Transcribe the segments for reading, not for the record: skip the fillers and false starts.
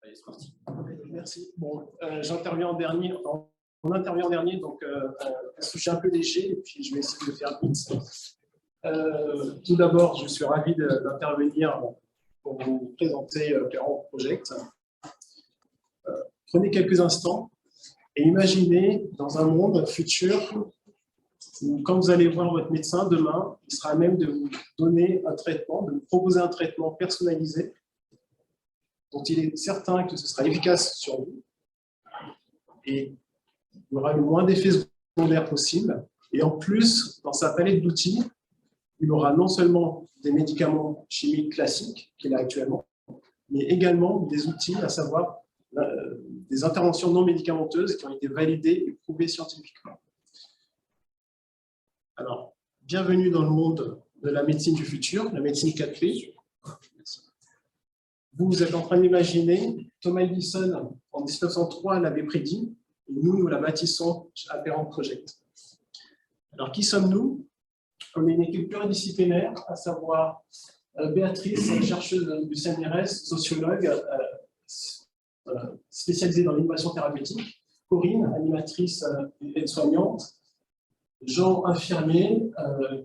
Allez, c'est parti. Merci. Bon, j'interviens en dernier. On intervient en dernier, donc je suis un peu léger, et puis je vais essayer de faire vite. Tout d'abord, je suis ravi d'intervenir pour vous présenter Perron Project. Prenez quelques instants et imaginez dans un monde futur où, quand vous allez voir votre médecin demain, il sera à même de vous donner un traitement, de vous proposer un traitement personnalisé dont il est certain que ce sera efficace sur vous et il y aura le moins d'effets secondaires possible. Et en plus, dans sa palette d'outils, il aura non seulement des médicaments chimiques classiques qu'il a actuellement, mais également des outils, à savoir des interventions non médicamenteuses qui ont été validées et prouvées scientifiquement. Alors, bienvenue dans le monde de la médecine du futur, la médecine 4P. Vous êtes en train d'imaginer, Thomas Edison, en 1903, l'avait prédit, et nous la bâtissons à Perron Project. Alors, qui sommes-nous? On est une équipe pluridisciplinaire, à savoir Béatrice, chercheuse du CNRS, sociologue, spécialisée dans l'innovation thérapeutique, Corinne, animatrice et aide-soignante, Jean, infirmier,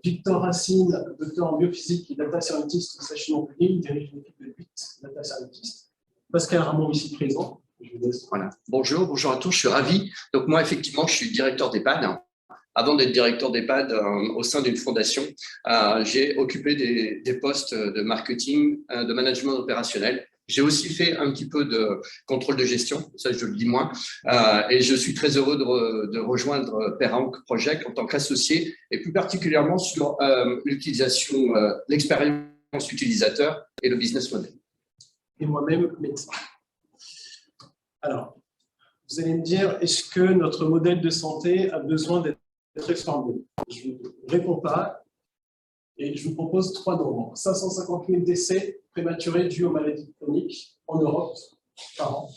Victor Racine, docteur en biophysique et data scientist au CHU Montpellier, dirige une équipe de 8 data scientists, Pascal Ramon ici présent. Voilà. Bonjour à tous, je suis ravi. Donc moi, effectivement, je suis directeur d'EHPAD. Avant d'être directeur d'EHPAD au sein d'une fondation, j'ai occupé des postes de marketing, de management opérationnel. J'ai aussi fait un petit peu de contrôle de gestion, ça je le dis moins, et je suis très heureux de rejoindre Perron Project en tant qu'associé, et plus particulièrement sur l'utilisation, l'expérience utilisateur et le business model. Et moi-même, médecin. Alors, vous allez me dire, est-ce que notre modèle de santé a besoin d'être réformé? Je ne réponds pas, et je vous propose 3 nombres. 550 000 décès prématurés dus aux maladies chroniques en Europe par an.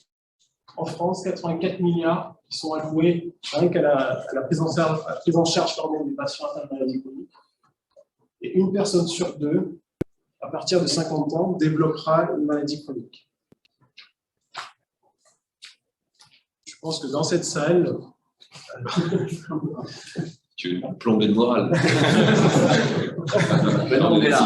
En France, 84 milliards qui sont alloués rien qu'à la prise en charge des patients atteints de maladies chroniques. Et une personne sur 2, à partir de 50 ans, développera une maladie chronique. Je pense que dans cette salle... Tu veux me plomber le moral. Non, on est là.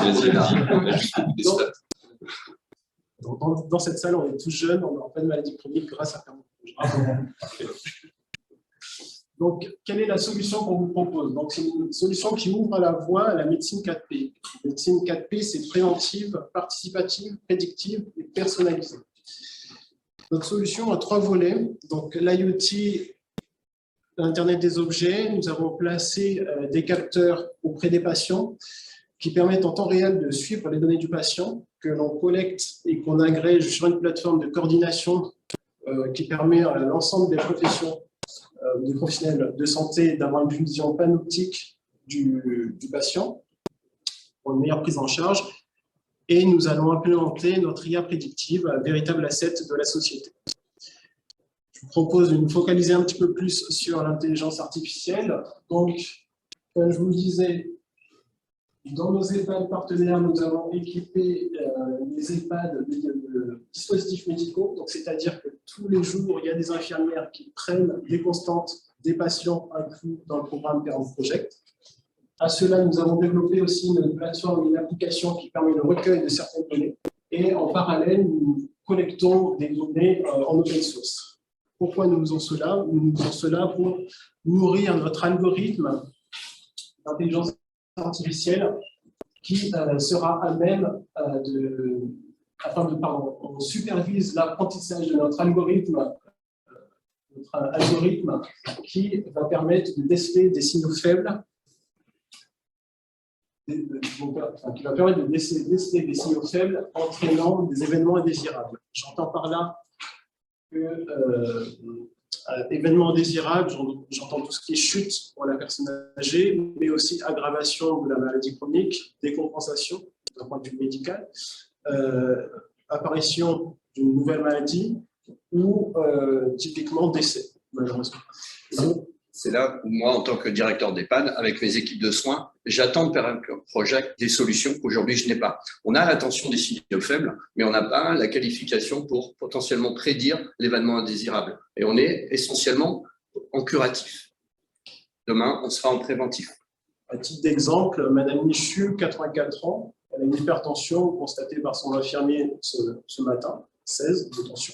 Dans cette salle, on est tous jeunes, on n'a pas de maladie chronique grâce à Perron. Donc, quelle est la solution qu'on vous propose? Donc, c'est une solution qui ouvre la voie à la médecine 4P. La médecine 4P, c'est préventive, participative, prédictive et personnalisée. Notre solution a 3 volets. Donc, l'IoT, l'Internet des objets. Nous avons placé des capteurs auprès des patients qui permettent en temps réel de suivre les données du patient, que l'on collecte et qu'on agrège sur une plateforme de coordination qui permet à l'ensemble des professionnels de santé d'avoir une vision panoptique du patient pour une meilleure prise en charge. Et nous allons implémenter notre IA prédictive, un véritable asset de la société. Je vous propose de nous focaliser un petit peu plus sur l'intelligence artificielle. Donc, comme je vous le disais, dans nos EHPAD partenaires, nous avons équipé les EHPAD de dispositifs médicaux. C'est-à-dire que tous les jours, il y a des infirmières qui prennent des constantes des patients inclus dans le programme Perron Project. À cela, nous avons développé aussi une plateforme, une application qui permet le recueil de certaines données. Et en parallèle, nous collectons des données en open source. Pourquoi nous faisons cela? Nous faisons cela pour nourrir notre algorithme d'intelligence artificielle qui sera à même on supervise l'apprentissage de notre algorithme qui va permettre de déceler des signaux faibles, qui va permettre de déceler des signaux faibles entraînant des événements indésirables. J'entends par là que événements indésirables, j'entends tout ce qui est chute pour la personne âgée, mais aussi aggravation de la maladie chronique, décompensation d'un point de vue médical, apparition d'une nouvelle maladie ou typiquement décès, malheureusement. Donc, C'est là où moi, en tant que directeur d'EHPAD, avec mes équipes de soins, j'attends de Parent Project des solutions qu'aujourd'hui je n'ai pas. On a l'attention des signaux faibles, mais on n'a pas la qualification pour potentiellement prédire l'événement indésirable. Et on est essentiellement en curatif. Demain, on sera en préventif. À titre d'exemple, Madame Michu, 84 ans, elle a une hypertension constatée par son infirmier ce matin, 16 de tension.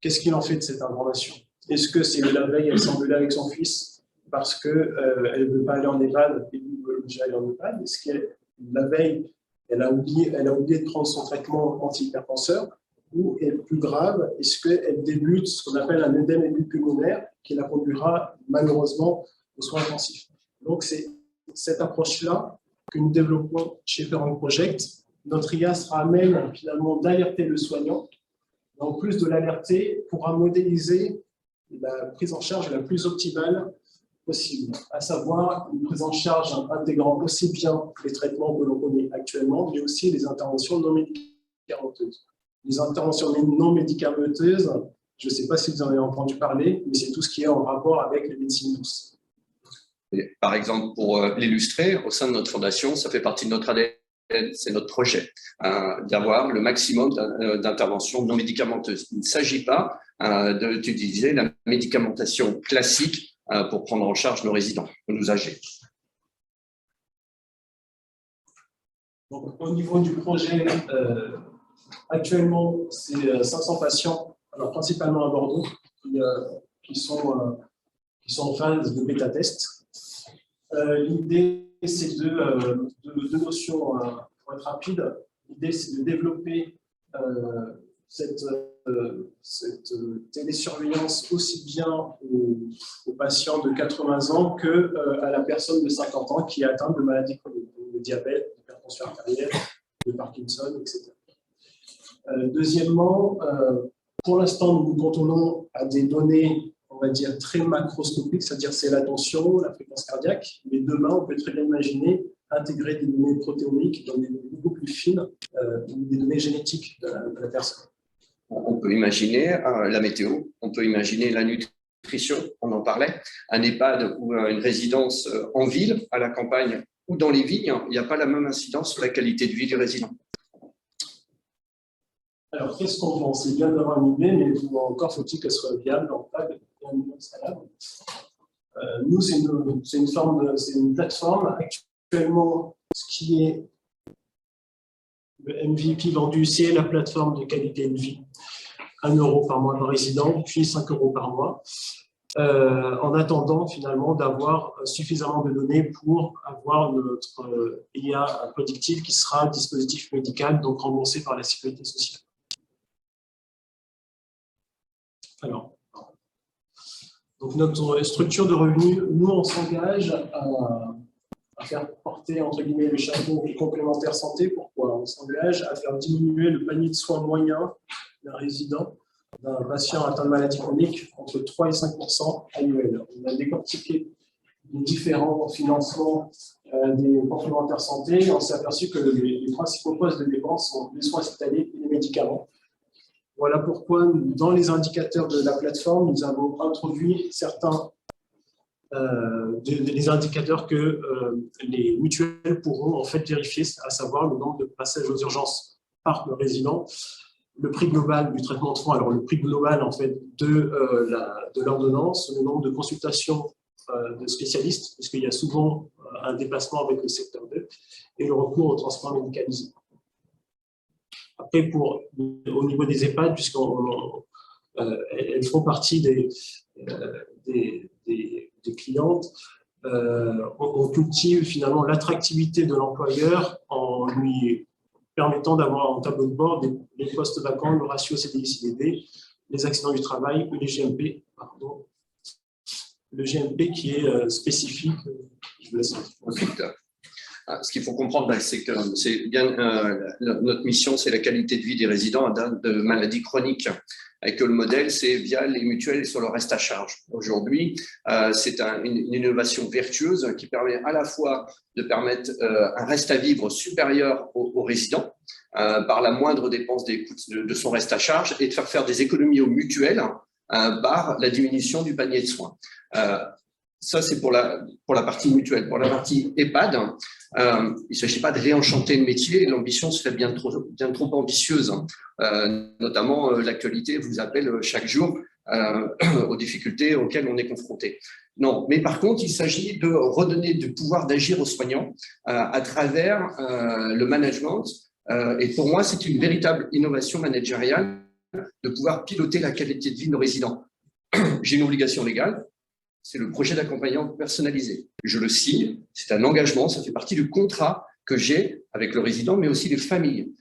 Qu'est-ce qu'il en fait de cette information? Est-ce que c'est la veille, elle s'engueule avec son fils parce qu'elle ne veut pas aller en EHPAD et lui veut déjà aller en EHPAD? Est-ce que la veille, elle a oublié de prendre son traitement antihypertenseur? Ou, et plus grave, est-ce qu'elle débute ce qu'on appelle un œdème pulmonaire qui la conduira malheureusement aux soins intensifs? Donc, c'est cette approche-là que nous développons chez Parent Project. Notre IA sera à même finalement d'alerter le soignant. En plus de l'alerter, pourra modéliser la prise en charge la plus optimale possible, à savoir une prise en charge intégrant aussi bien les traitements que l'on connaît actuellement, mais aussi les interventions non médicamenteuses. Les interventions non médicamenteuses, je ne sais pas si vous en avez entendu parler, mais c'est tout ce qui est en rapport avec les médecines douces. Et par exemple, pour l'illustrer, au sein de notre fondation, ça fait partie de notre ADN. C'est notre projet, d'avoir le maximum d'interventions non médicamenteuses. Il ne s'agit pas d'utiliser la médicamentation classique pour prendre en charge nos résidents, nos âgés. Donc, au niveau du projet, actuellement, c'est 500 patients, alors principalement à Bordeaux, qui sont en phase de bêta-test. L'idée, c'est deux notions pour être rapide. L'idée, c'est de développer cette télésurveillance aussi bien aux patients de 80 ans qu'à la personne de 50 ans qui est atteinte de maladies chroniques, de diabète, d'hypertension artérielle, de Parkinson, etc. Deuxièmement, pour l'instant, nous nous cantonnons à des données, on va dire, très macroscopiques, c'est-à-dire c'est la tension, la fréquence cardiaque, mais demain, on peut très bien imaginer intégrer des données protéomiques, des données beaucoup plus fines, des données génétiques de la personne. On peut imaginer la météo, on peut imaginer la nutrition, on en parlait, un EHPAD ou une résidence en ville, à la campagne ou dans les vignes, il n'y a pas la même incidence sur la qualité de vie du résident. Alors, qu'est-ce qu'on pense? C'est bien d'avoir une idée, mais encore faut-il qu'elle soit viable, rentable et scalable. Nous, c'est une plateforme. Actuellement, ce qui est le MVP vendu, c'est la plateforme de qualité de vie. 1 € par mois par résident, puis 5 € par mois. En attendant finalement d'avoir suffisamment de données pour avoir notre IA prédictive qui sera dispositif médical, donc remboursé par la sécurité sociale. Alors, donc notre structure de revenus, nous on s'engage à faire porter entre guillemets le chapeau complémentaire santé. Pourquoi? On s'engage à faire diminuer le panier de soins moyen d'un résident, d'un patient atteint de maladie chronique, entre 3 et 5% annuel. On a décortiqué les différents financements des complémentaires santé et on s'est aperçu que les principaux postes de dépenses sont les soins hospitaliers et les médicaments. Voilà pourquoi, dans les indicateurs de la plateforme, nous avons introduit certains des indicateurs que les mutuelles pourront en fait vérifier, à savoir le nombre de passages aux urgences par le résident, le prix global du traitement de soins, alors le prix global en fait de l'ordonnance, le nombre de consultations de spécialistes, parce qu'il y a souvent un dépassement avec le secteur 2, et le recours au transport médicalisé. Après, au niveau des EHPAD, puisqu'elles font partie des clientes, on cultive finalement l'attractivité de l'employeur en lui permettant d'avoir en tableau de bord les postes vacants, le ratio CDI-CDD, les accidents du travail ou les GMP, pardon. Le GMP qui est spécifique. Je vous laisse. Ce qu'il faut comprendre, c'est que notre mission, c'est la qualité de vie des résidents atteints de maladies chroniques. Et que le modèle, c'est via les mutuelles et sur le reste à charge. Aujourd'hui, c'est une innovation vertueuse qui permet à la fois de permettre un reste à vivre supérieur aux résidents par la moindre dépense de son reste à charge et de faire des économies aux mutuelles par la diminution du panier de soins. ça, c'est pour la partie mutuelle. Pour la partie EHPAD, il ne s'agit pas de réenchanter le métier. L'ambition serait bien trop ambitieuse. Notamment, l'actualité vous appelle chaque jour aux difficultés auxquelles on est confronté. Non, mais par contre, il s'agit de redonner du pouvoir d'agir aux soignants à travers le management. Et pour moi, c'est une véritable innovation managériale de pouvoir piloter la qualité de vie de nos résidents. J'ai une obligation légale, c'est le projet d'accompagnement personnalisé. Je le signe, c'est un engagement, ça fait partie du contrat que j'ai avec le résident, mais aussi les familles.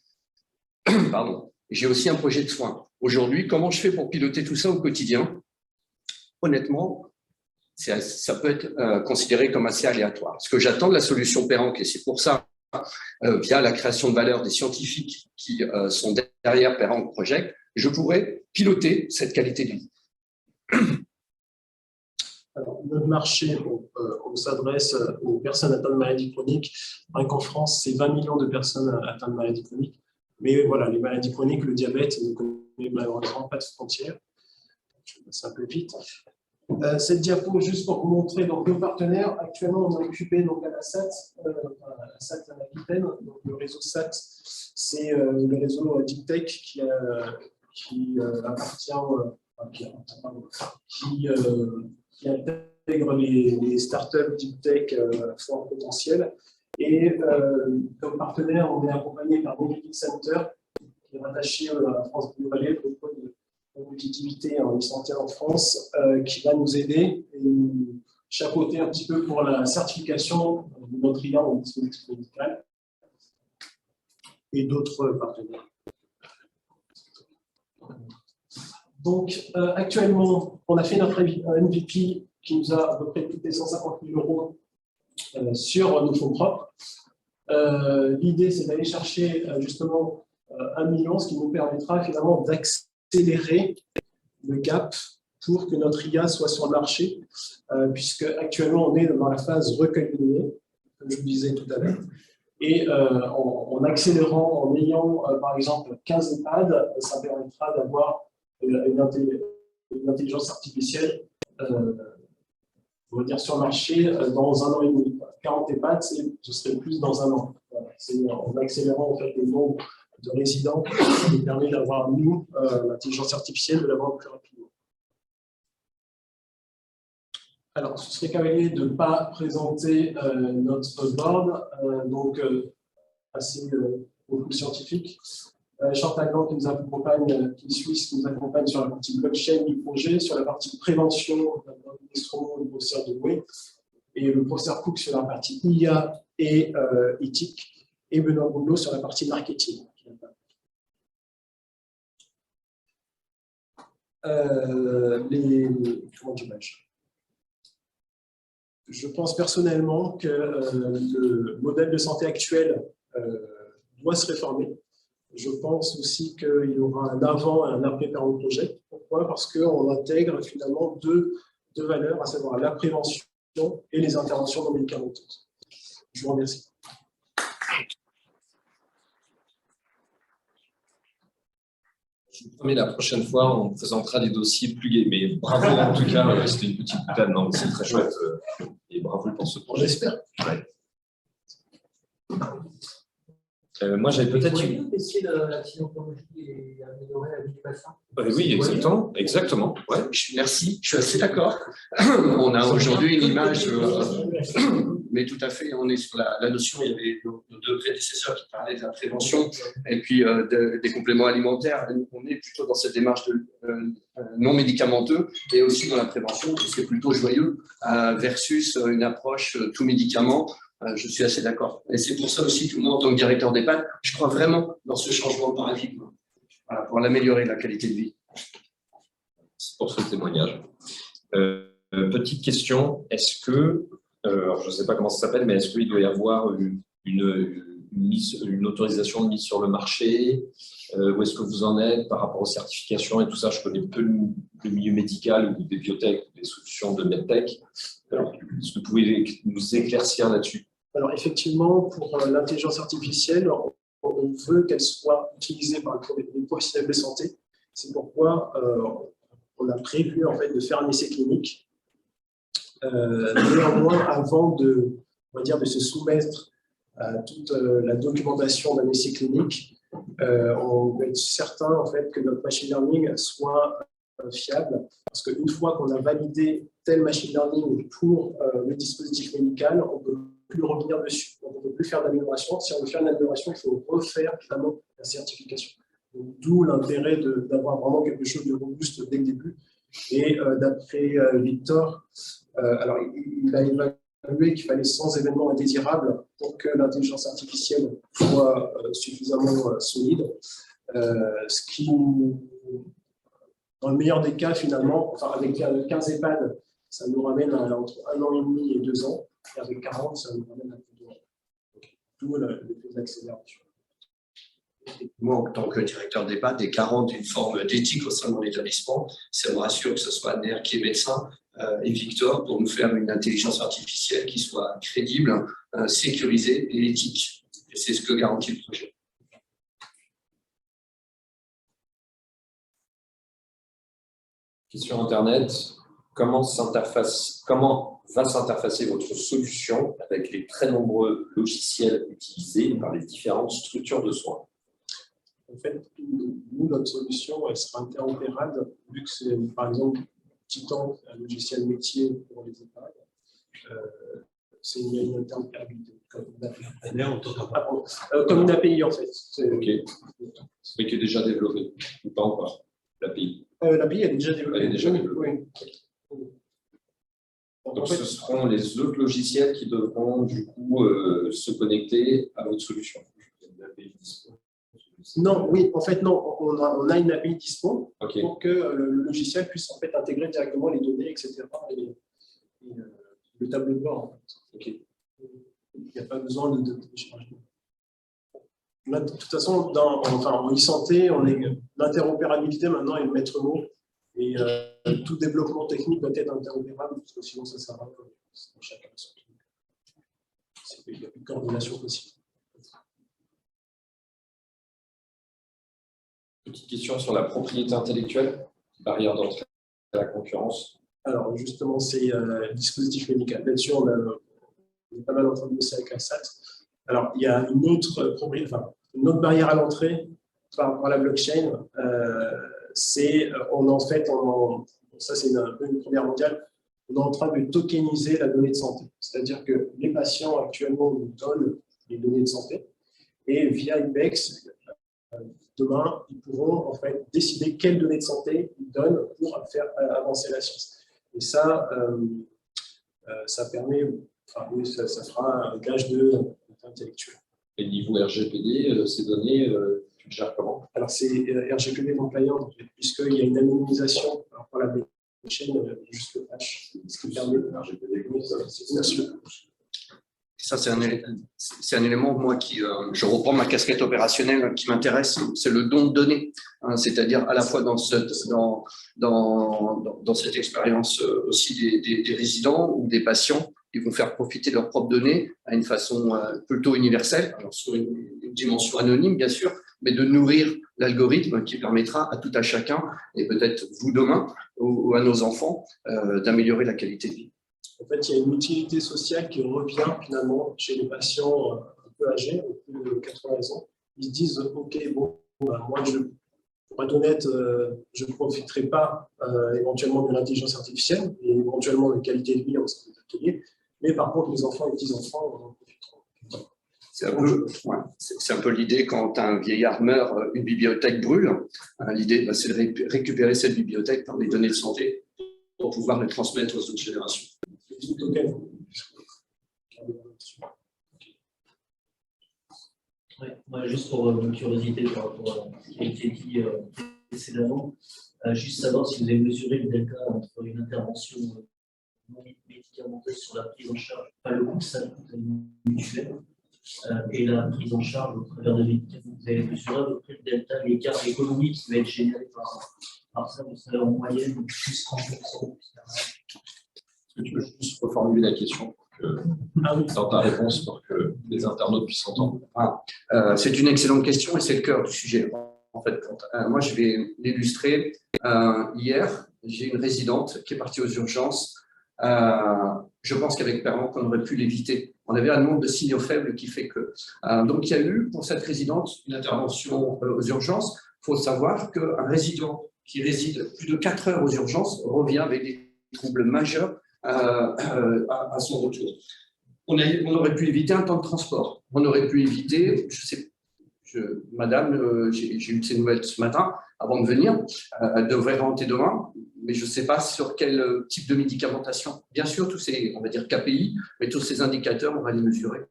Pardon. J'ai aussi un projet de soins. Aujourd'hui, comment je fais pour piloter tout ça au quotidien? Honnêtement, ça peut être considéré comme assez aléatoire. Ce que j'attends de la solution Perranque, et c'est pour ça, via la création de valeur des scientifiques qui sont derrière Perranque Project, je pourrais piloter cette qualité de vie. Alors, notre marché, on s'adresse aux personnes atteintes de maladies chroniques. Rien qu'en France, c'est 20 millions de personnes atteintes de maladies chroniques. Mais voilà, les maladies chroniques, le diabète ne connaît malheureusement pas de frontières. Je vais passer un peu vite. Cette diapo, juste pour vous montrer donc, nos partenaires. Actuellement, on est occupé donc, à la SAT, en Aquitaine. Donc, le réseau SAT, c'est le réseau Deep Tech qui appartient, qui intègre les startups Deep Tech à fort potentiel. Et comme partenaire, on est accompagné par Mobility Center, qui est rattaché à la France Blue Valley, le pôle de compétitivité en santé en France, qui va nous aider et nous chapeauter un petit peu pour la certification de notre IA en dispositif médical et d'autres partenaires. Donc, actuellement, on a fait notre MVP qui nous a à peu près coûté 150 000 € sur nos fonds propres. L'idée, c'est d'aller chercher justement 1 million, ce qui nous permettra finalement d'accélérer le gap pour que notre IA soit sur le marché, puisque actuellement on est dans la phase recueil de données, comme je vous disais tout à l'heure. Et en accélérant, en ayant par exemple 15 EHPAD, ça permettra d'avoir une intelligence artificielle on va dire sur le marché dans 1 an et demi. 40 EHPAD, ce serait plus dans 1 an. Voilà. En accélérant en fait, le nombre de résidents, ça nous permet d'avoir, nous, l'intelligence artificielle, de l'avoir plus rapidement. Alors, ce serait cavalier de ne pas présenter notre board, donc assez beaucoup scientifique. Chantal Blanc qui nous accompagne, qui est suisse, qui nous accompagne sur la partie blockchain du projet, sur la partie prévention, le professeur Deboué, et le professeur Cook sur la partie IA et éthique, et Benoît Boulot sur la partie marketing. Comment dirais-je ? Je pense personnellement que le modèle de santé actuel doit se réformer. Je pense aussi qu'il y aura un avant et un après Perranque Project. Pourquoi ? Parce qu'on intègre finalement deux valeurs, à savoir la prévention et les interventions non médicamenteuses. Je vous remercie. Je vous promets, la prochaine fois, on présentera des dossiers plus gais. Mais bravo en tout cas, c'était une petite boutade. Non, c'est très chouette. Et bravo pour ce projet. J'espère. Ouais. Moi, j'avais peut-être une. Essayer la cyanochronologie et améliorer la vie du patient. Oui, exactement. Exactement. Ouais. Merci, je suis assez d'accord. On a aujourd'hui une image, mais tout à fait, on est sur la notion, il y avait nos deux prédécesseurs qui parlaient de la prévention et puis des compléments alimentaires. On est plutôt dans cette démarche de non médicamenteux et aussi dans la prévention, qui c'est plutôt joyeux, versus une approche tout médicament. Je suis assez d'accord. Et c'est pour ça aussi que moi, en tant que directeur d'EHPAD, je crois vraiment dans ce changement de paradigme pour l'améliorer la qualité de vie. C'est pour ce témoignage. Petite question, est-ce que, alors je ne sais pas comment ça s'appelle, mais est-ce qu'il doit y avoir une autorisation de mise sur le marché? Où est-ce que vous en êtes par rapport aux certifications et tout ça? Je connais peu le milieu médical ou des biotech, des solutions de medtech. Est-ce que vous pouvez nous éclaircir là-dessus? Alors effectivement, pour l'intelligence artificielle, on veut qu'elle soit utilisée par les professionnels de santé. C'est pourquoi on a prévu en fait, de faire un essai clinique Néanmoins, avant on va dire, de se soumettre à toute la documentation d'un essai clinique, on veut être certain en fait, que notre machine learning soit fiable, parce qu'une fois qu'on a validé tel machine learning pour le dispositif médical, on ne peut plus revenir dessus. Donc, on ne peut plus faire d'amélioration. Si on veut faire une amélioration, il faut refaire finalement la certification. D'où l'intérêt d'avoir vraiment quelque chose de robuste dès le début. Et d'après Victor, alors il a évalué qu'il fallait 100 événements indésirables pour que l'intelligence artificielle soit suffisamment solide. Ce qui, dans le meilleur des cas, finalement, enfin, avec 15 EHPAD, ça nous ramène entre 1 an et demi et 2 ans. Et avec 40, ça nous ramène à plus de 2 ans. D'où l'effet d'accélération. Moi, en tant que directeur d'EHPAD, des 40 d'une forme d'éthique au sein de mon établissement, ça me rassure que ce soit Aner qui est médecin et Victor pour nous faire une intelligence artificielle qui soit crédible, sécurisée et éthique. Et c'est ce que garantit le projet. Question Internet. Comment va s'interfacer votre solution avec les très nombreux logiciels utilisés par les différentes structures de soins? En fait, nous, notre solution, elle sera interopérable, vu que c'est, par exemple, Titan, un logiciel métier pour les EHPAD. C'est une interopérabilité. Comme une API, en fait. Ok. Mais qui est déjà développé, ou pas encore, l'API? L'API, elle est déjà développée. Elle est déjà développée. Oui. Donc, en fait, ce seront les autres logiciels qui devront, du coup, se connecter à votre solution. Non, oui, en fait, non. On a une API dispo pour que le logiciel puisse en fait intégrer directement les données, etc. Et le tableau de bord, en fait. Okay. Il n'y a pas besoin de téléchargement. Là, de toute façon, en e-santé, l'interopérabilité maintenant est le maître mot. Et tout développement technique doit être interopérable, parce que sinon, ça ne sert à rien. Chacun son truc. Il n'y a plus de coordination possible. Petite question sur la propriété intellectuelle, barrière d'entrée à la concurrence. Alors, justement, c'est le dispositif médical. Là-dessus, on a pas mal entendu ça avec la SAT. Alors, il y a une autre barrière à l'entrée par la blockchain. Ça, c'est une première mondiale. On est en train de tokeniser la donnée de santé. C'est-à-dire que les patients actuellement nous donnent les données de santé et via IBEX, demain, ils pourront en fait décider quelles données de santé ils donnent pour faire avancer la science. Et ça, ça permet, ça fera un gage d'intellectuel. Et niveau RGPD, ces données, tu le gères comment? Alors, c'est RGPD compliant, puisqu'il y a une anonymisation par la blockchain, juste le hash, ce qui permet de RGPD. Ça, c'est un élément, moi, je reprends ma casquette opérationnelle qui m'intéresse, c'est le don de données. C'est-à-dire à la fois dans cette expérience aussi des résidents ou des patients qui vont faire profiter de leurs propres données à une façon plutôt universelle, alors sur une dimension anonyme, bien sûr, mais de nourrir l'algorithme qui permettra à tout à chacun, et peut-être vous demain, ou à nos enfants, d'améliorer la qualité de vie. En fait, il y a une utilité sociale qui revient finalement chez les patients un peu âgés, plus de 80 ans. Ils se disent, OK, bon, moi, pour être honnête, je ne profiterai pas éventuellement de l'intelligence artificielle et éventuellement de la qualité de vie en sein des ateliers, mais par contre, les enfants et les petits-enfants en profiteront. C'est un peu l'idée quand un vieillard meurt, une bibliothèque brûle. L'idée, c'est de récupérer cette bibliothèque par les données de santé pour pouvoir les transmettre aux autres générations. Ouais, moi, juste pour une curiosité par rapport à ce qui a été dit précédemment, juste savoir si vous avez mesuré le delta entre une intervention non médicamenteuse sur la prise en charge, pas le coût que ça coûte à une mutuelle, et la prise en charge au travers de médicaments. Vous avez mesuré à peu près le delta, l'écart économique qui va être généré par ça, vous savez, en moyenne, plus 30%. Est-ce que tu peux juste reformuler la question dans ta réponse pour que les internautes puissent entendre? C'est une excellente question et c'est le cœur du sujet. En fait, moi, je vais l'illustrer. Hier, j'ai une résidente qui est partie aux urgences Je pense qu'avec Permanente, on aurait pu l'éviter. On avait un nombre de signaux faibles qui fait que. Donc, il y a eu, pour cette résidente, une intervention aux urgences. Il faut savoir qu'un résident qui réside plus de 4 heures aux urgences revient avec des troubles majeurs à son retour. On aurait pu éviter un temps de transport. On aurait pu éviter, madame, j'ai eu de ces nouvelles ce matin, avant de venir, elle devrait rentrer demain, mais je ne sais pas sur quel type de médicamentation. Bien sûr, tous ces, on va dire KPI, mais tous ces indicateurs, on va les mesurer.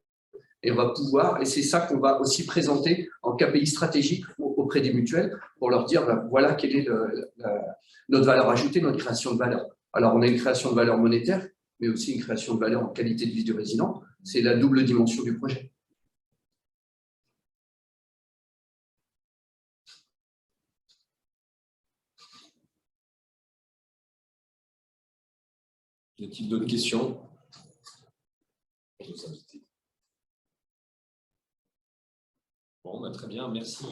Et on va pouvoir, et c'est ça qu'on va aussi présenter en KPI stratégique auprès des mutuelles, pour leur dire, voilà quelle est notre valeur ajoutée, notre création de valeur. Alors, on a une création de valeur monétaire, mais aussi une création de valeur en qualité de vie du résident. C'est la double dimension du projet. Y a-t-il d'autres questions? Bon, très bien, merci.